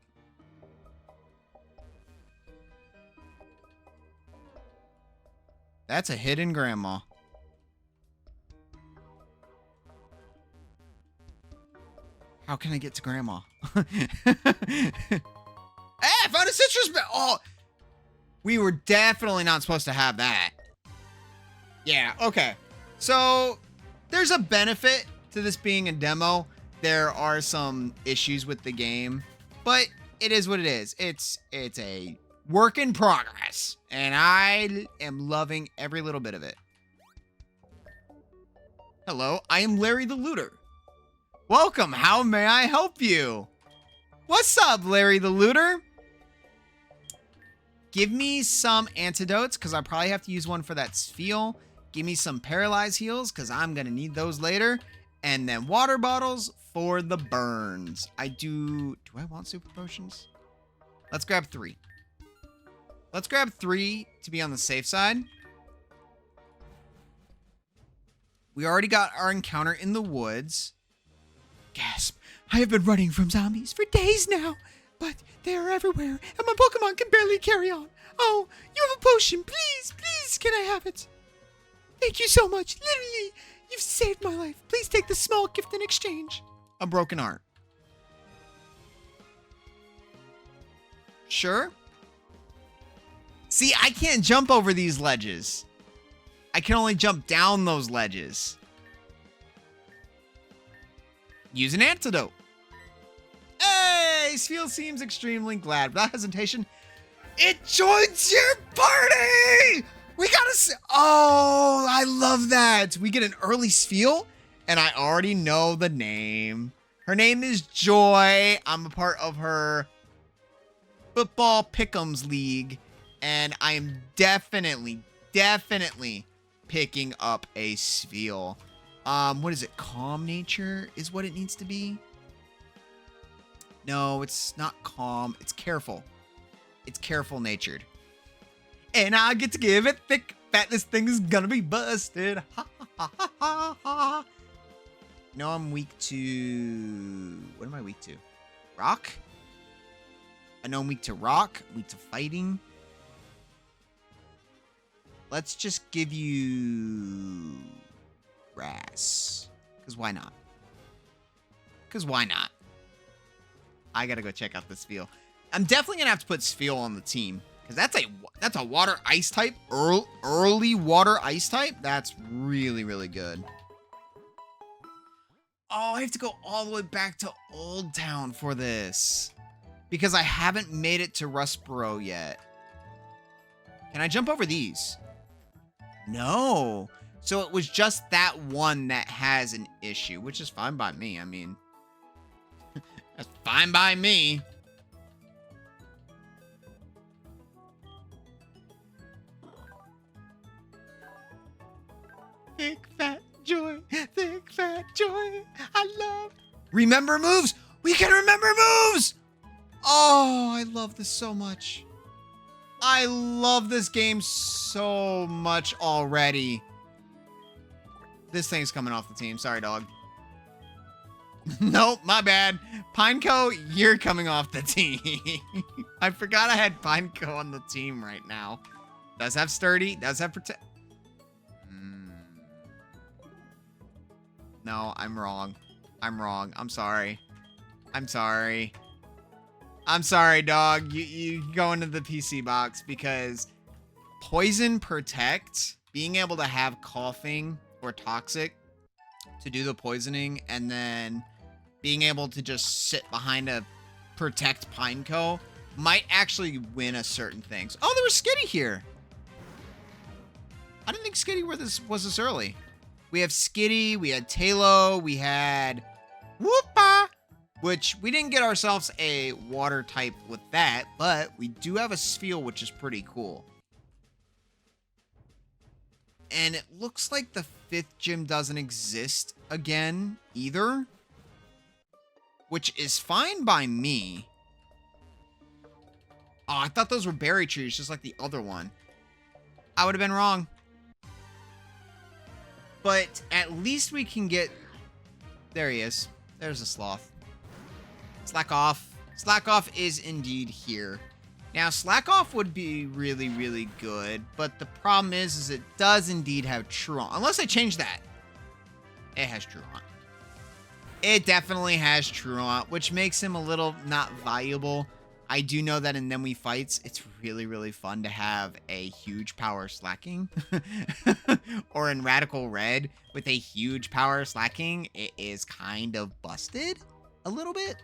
S1: That's a hidden grandma. How can I get to grandma? Hey, I found a citrus bell. Oh, we were definitely not supposed to have that. Yeah, okay. So there's a benefit to this being a demo. There are some issues with the game, but it is what it is. It's a work in progress, and I am loving every little bit of it. Hello, I am Larry the Looter. Welcome, how may I help you? What's up, Larry the Looter? Give me some antidotes, because I probably have to use one for that Spheal. Give me some paralyze heals, because I'm going to need those later. And then water bottles for the burns. Do I want super potions? Let's grab 3. Let's grab 3 to be on the safe side. We already got our encounter in the woods. Gasp. I have been running from zombies for days now, but they are everywhere, and my Pokemon can barely carry on. Oh, you have a potion. Please, please, can I have it? Thank you so much. Literally, you've saved my life. Please take this small gift in exchange. A broken heart. Sure. See, I can't jump over these ledges. I can only jump down those ledges. Use an antidote. Hey, Spheal seems extremely glad. Without hesitation, it joins your party! We gotta oh, I love that. We get an early Spheal, and I already know the name. Her name is Joy. I'm a part of her football pick'ems league, and I am definitely picking up a Spheal. What is it? Calm nature is what it needs to be. No, it's not calm. It's careful. It's careful natured. And I get to give it thick fat. This thing is gonna be busted. Ha ha ha ha ha. No, I'm weak to... What am I weak to? Rock? I know I'm weak to rock. Weak to fighting. Let's just give you... grass. Because why not? Because why not? I gotta go check out this Spheal. I'm definitely gonna have to put Spheal on the team. Because that's a water ice type. Early water ice type. That's really, really good. Oh, I have to go all the way back to Old Town for this. Because I haven't made it to Rustboro yet. Can I jump over these? No. So it was just that one that has an issue, which is fine by me. I mean, that's fine by me. Thick fat joy, thick fat joy. I love. Remember moves. We can remember moves. Oh, I love this so much. I love this game so much already. This thing's coming off the team. Sorry, dog. Nope, my bad. Pineco, you're coming off the team. I forgot I had Pineco on the team right now. Does have sturdy. Does have protect. No, I'm wrong. I'm wrong. I'm sorry. I'm sorry. I'm sorry, dog. You go into the PC box because poison protect, being able to have coughing or toxic to do the poisoning, and then being able to just sit behind a protect Pineco might actually win us certain things. Oh, there was Skitty here. I didn't think Skitty was this early. We have Skitty, we had Talo, we had Whoopa, which we didn't get ourselves a water type with that, but we do have a Spheal, which is pretty cool. And it looks like the 5th gym doesn't exist again either, which is fine by me. Oh, I thought those were berry trees, just like the other one. I would have been wrong. But at least we can get... There he is. There's a sloth. Slack off. Slack off is indeed here. Now, Slack Off would be really, really good, but the problem is it does indeed have Truant. Unless I change that. It has Truant. It definitely has Truant, which makes him a little not viable. I do know that in Then We Fights, it's really, really fun to have a huge power slacking. Or in Radical Red, with a huge power slacking, it is kind of busted a little bit.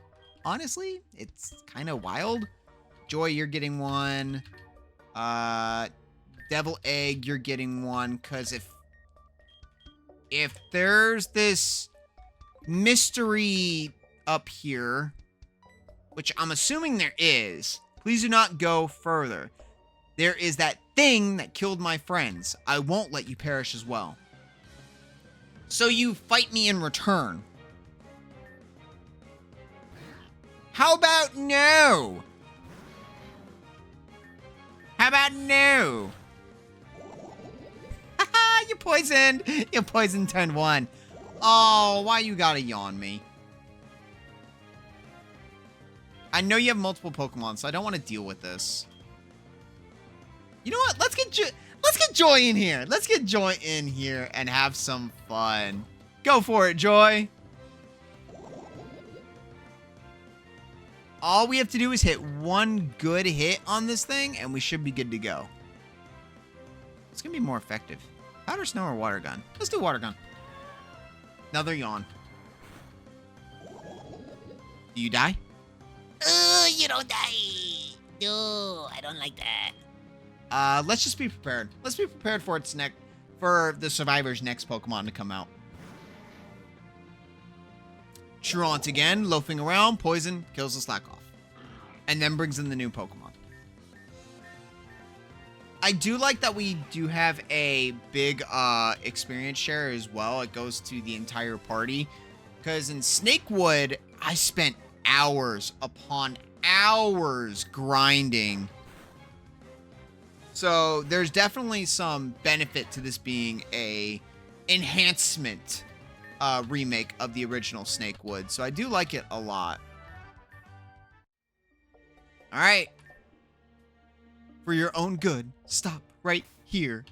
S1: Honestly, it's kind of wild. Joy, you're getting one. Devil Egg, you're getting one. Because if there's this mystery up here, which I'm assuming there is, please do not go further. There is that thing that killed my friends. I won't let you perish as well. So you fight me in return. How about no? How about no? Haha, you poisoned. You poisoned turn 1. Oh, why you gotta yawn me? I know you have multiple Pokemon, so I don't want to deal with this. You know what? Let's get Joy in here. Let's get Joy in here and have some fun. Go for it, Joy. All we have to do is hit one good hit on this thing, and we should be good to go. It's gonna be more effective. Powder Snow or Water Gun? Let's do Water Gun. Another yawn. Do you die?
S2: You don't die. No, I don't like that.
S1: Let's just be prepared. Let's be prepared for for the survivor's next Pokemon to come out. Truant again, loafing around, poison, kills the Slack Off. And then brings in the new Pokemon. I do like that we do have a big experience share as well. It goes to the entire party. Because in Snakewood, I spent hours upon hours grinding. So there's definitely some benefit to this being a enhancement remake of the original Snakewood. So I do like it a lot. All right. For your own good, stop right here.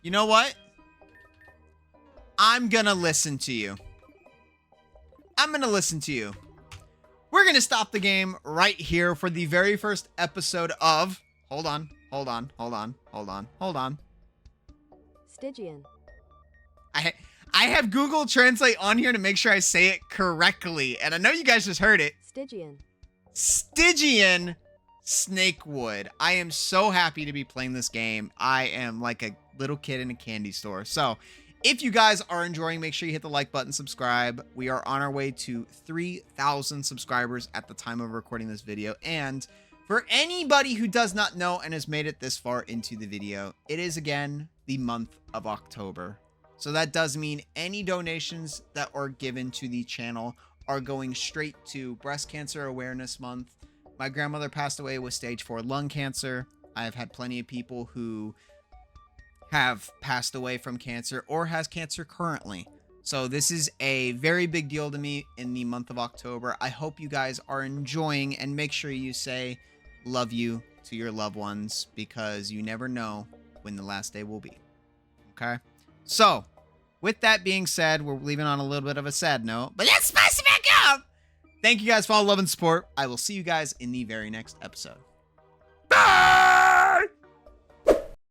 S1: You know what? I'm gonna listen to you. I'm gonna listen to you. We're gonna stop the game right here for the very first episode of... Hold on.
S3: Stygian.
S1: I have Google Translate on here to make sure I say it correctly. And I know you guys just heard it.
S3: Stygian.
S1: Stygian Snakewood. I am so happy to be playing this game. I am like a little kid in a candy store. So if you guys are enjoying, make sure you hit the like button, subscribe. We are on our way to 3,000 subscribers at the time of recording this video. And for anybody who does not know and has made it this far into the video, it is again the month of October. So that does mean any donations that are given to the channel are going straight to Breast Cancer Awareness Month. My grandmother passed away with stage 4 lung cancer. I have had plenty of people who have passed away from cancer or has cancer currently. So this is a very big deal to me in the month of October. I hope you guys are enjoying, and make sure you say love you to your loved ones, because you never know when the last day will be. Okay? So, with that being said, we're leaving on a little bit of a sad note, but let's spice it back up! Thank you guys for all the love and support. I will see you guys in the very next episode. Bye!